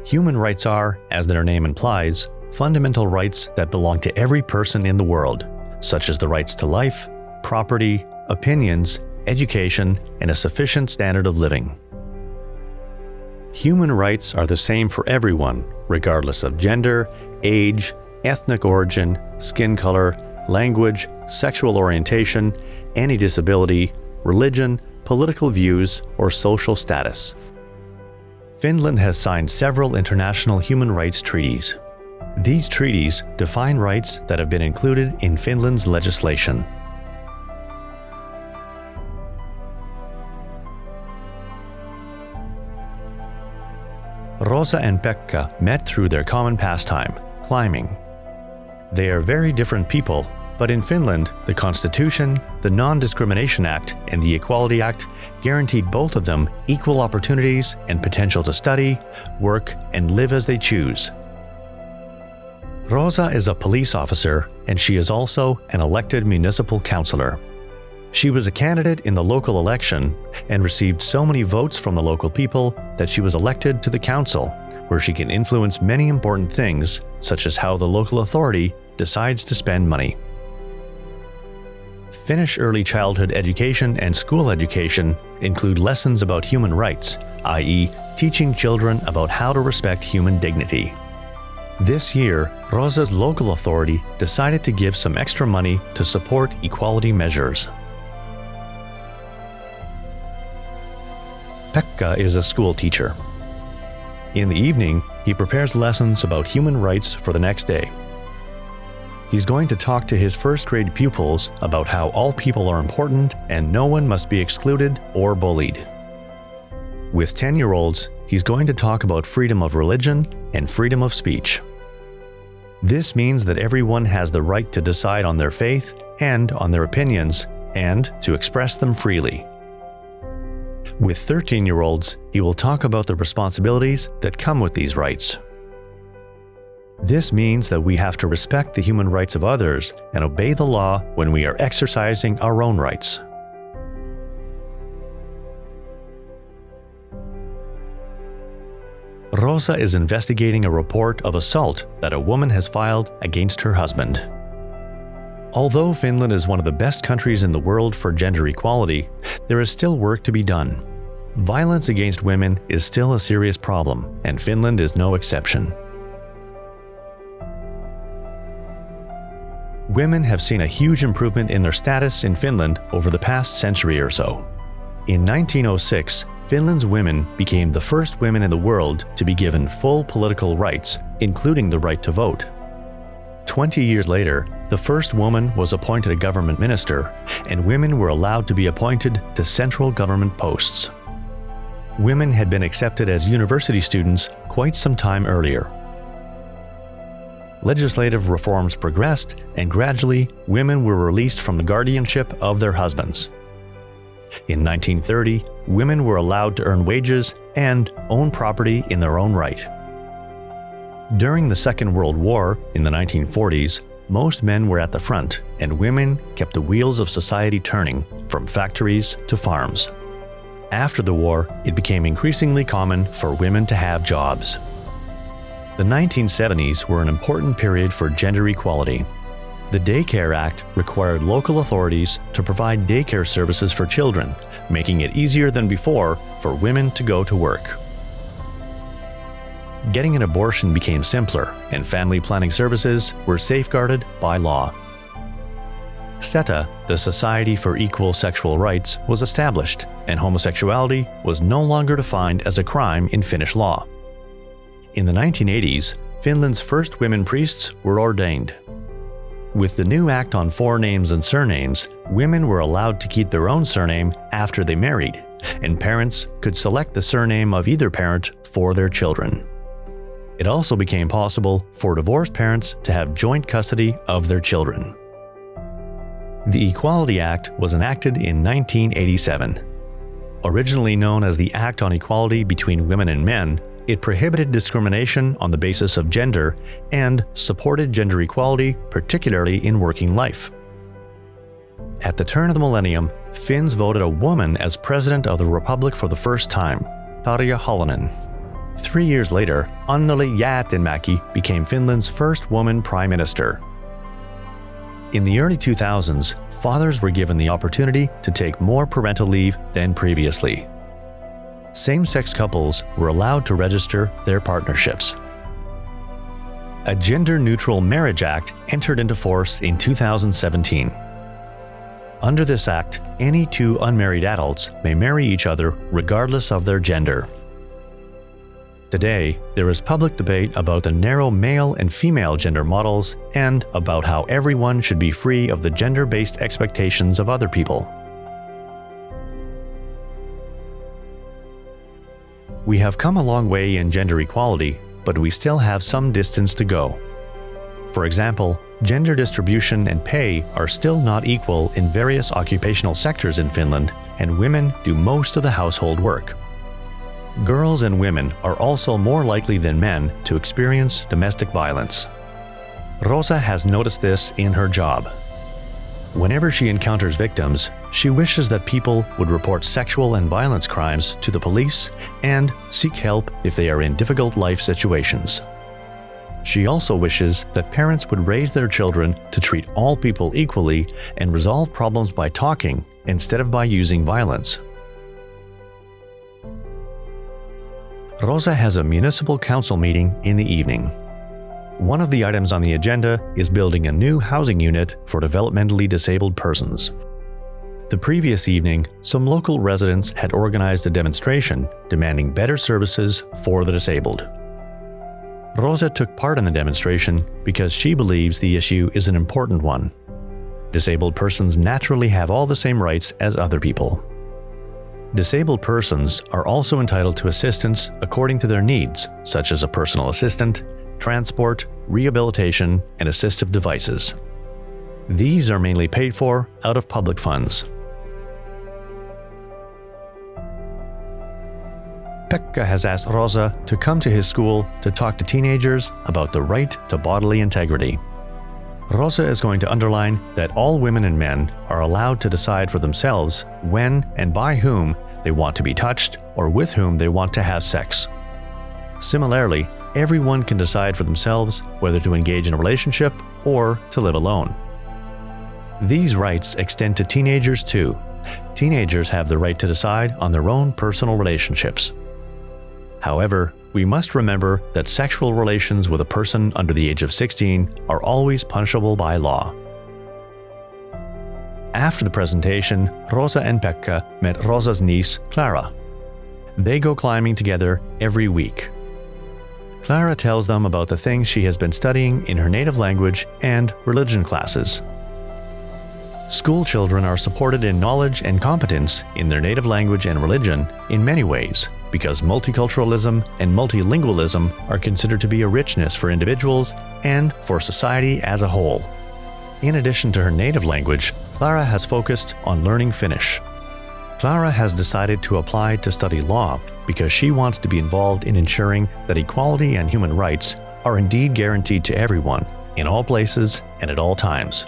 Human rights are, as their name implies, fundamental rights that belong to every person in the world, such as the rights to life, property, opinions, education, and a sufficient standard of living. Human rights are the same for everyone, regardless of gender, age, ethnic origin, skin color, language, sexual orientation, any disability, religion, political views, or social status. Finland has signed several international human rights treaties. These treaties define rights that have been included in Finland's legislation. Rosa and Pekka met through their common pastime, climbing. They are very different people, but in Finland, the Constitution, the Non-Discrimination Act, and the Equality Act guaranteed both of them equal opportunities and potential to study, work, and live as they choose. Rosa is a police officer, and she is also an elected municipal councillor. She was a candidate in the local election and received so many votes from the local people that she was elected to the council, where she can influence many important things, such as how the local authority decides to spend money. Finnish early childhood education and school education include lessons about human rights, i.e., teaching children about how to respect human dignity. This year, Rosa's local authority decided to give some extra money to support equality measures. Pekka is a school teacher. In the evening, he prepares lessons about human rights for the next day. He's going to talk to his first grade pupils about how all people are important and no one must be excluded or bullied. With 10-year-olds, he's going to talk about freedom of religion and freedom of speech. This means that everyone has the right to decide on their faith and on their opinions and to express them freely. With 13-year-olds, he will talk about the responsibilities that come with these rights. This means that we have to respect the human rights of others and obey the law when we are exercising our own rights. Rosa is investigating a report of assault that a woman has filed against her husband. Although Finland is one of the best countries in the world for gender equality, there is still work to be done. Violence against women is still a serious problem, and Finland is no exception. Women have seen a huge improvement in their status in Finland over the past century or so. In 1906, Finland's women became the first women in the world to be given full political rights, including the right to vote. 20 years later, the first woman was appointed a government minister, and women were allowed to be appointed to central government posts. Women had been accepted as university students quite some time earlier. Legislative reforms progressed, and gradually, women were released from the guardianship of their husbands. In 1930, women were allowed to earn wages and own property in their own right. During the Second World War, in the 1940s, most men were at the front, and women kept the wheels of society turning, from factories to farms. After the war, it became increasingly common for women to have jobs. The 1970s were an important period for gender equality. The Daycare Act required local authorities to provide daycare services for children, making it easier than before for women to go to work. Getting an abortion became simpler, and family planning services were safeguarded by law. SETA, the Society for Equal Sexual Rights, was established, and homosexuality was no longer defined as a crime in Finnish law. In the 1980s, Finland's first women priests were ordained. With the new Act on Forenames and Surnames, women were allowed to keep their own surname after they married, and parents could select the surname of either parent for their children. It also became possible for divorced parents to have joint custody of their children. The Equality Act was enacted in 1987. Originally known as the Act on Equality Between Women and Men, it prohibited discrimination on the basis of gender and supported gender equality, particularly in working life. At the turn of the millennium, Finns voted a woman as president of the Republic for the first time, Tarja Halonen. 3 years later, Anneli Jäätteenmäki became Finland's first woman prime minister. In the early 2000s, fathers were given the opportunity to take more parental leave than previously. Same-sex couples were allowed to register their partnerships. A gender-neutral marriage act entered into force in 2017. Under this act, any two unmarried adults may marry each other regardless of their gender. Today, there is public debate about the narrow male and female gender models and about how everyone should be free of the gender-based expectations of other people. We have come a long way in gender equality, but we still have some distance to go. For example, gender distribution and pay are still not equal in various occupational sectors in Finland, and women do most of the household work. Girls and women are also more likely than men to experience domestic violence. Rosa has noticed this in her job. Whenever she encounters victims, she wishes that people would report sexual and violence crimes to the police and seek help if they are in difficult life situations. She also wishes that parents would raise their children to treat all people equally and resolve problems by talking instead of by using violence. Rosa has a municipal council meeting in the evening. One of the items on the agenda is building a new housing unit for developmentally disabled persons. The previous evening, some local residents had organized a demonstration demanding better services for the disabled. Rosa took part in the demonstration because she believes the issue is an important one. Disabled persons naturally have all the same rights as other people. Disabled persons are also entitled to assistance according to their needs, such as a personal assistant, transport, rehabilitation, and assistive devices. These are mainly paid for out of public funds. Pekka has asked Rosa to come to his school to talk to teenagers about the right to bodily integrity. Rosa is going to underline that all women and men are allowed to decide for themselves when and by whom they want to be touched or with whom they want to have sex. Similarly, everyone can decide for themselves whether to engage in a relationship or to live alone. These rights extend to teenagers too. Teenagers have the right to decide on their own personal relationships. However, we must remember that sexual relations with a person under the age of 16 are always punishable by law. After the presentation, Rosa and Pekka met Rosa's niece, Clara. They go climbing together every week. Clara tells them about the things she has been studying in her native language and religion classes. School children are supported in knowledge and competence in their native language and religion in many ways, because multiculturalism and multilingualism are considered to be a richness for individuals and for society as a whole. In addition to her native language, Clara has focused on learning Finnish. Clara has decided to apply to study law because she wants to be involved in ensuring that equality and human rights are indeed guaranteed to everyone, in all places and at all times.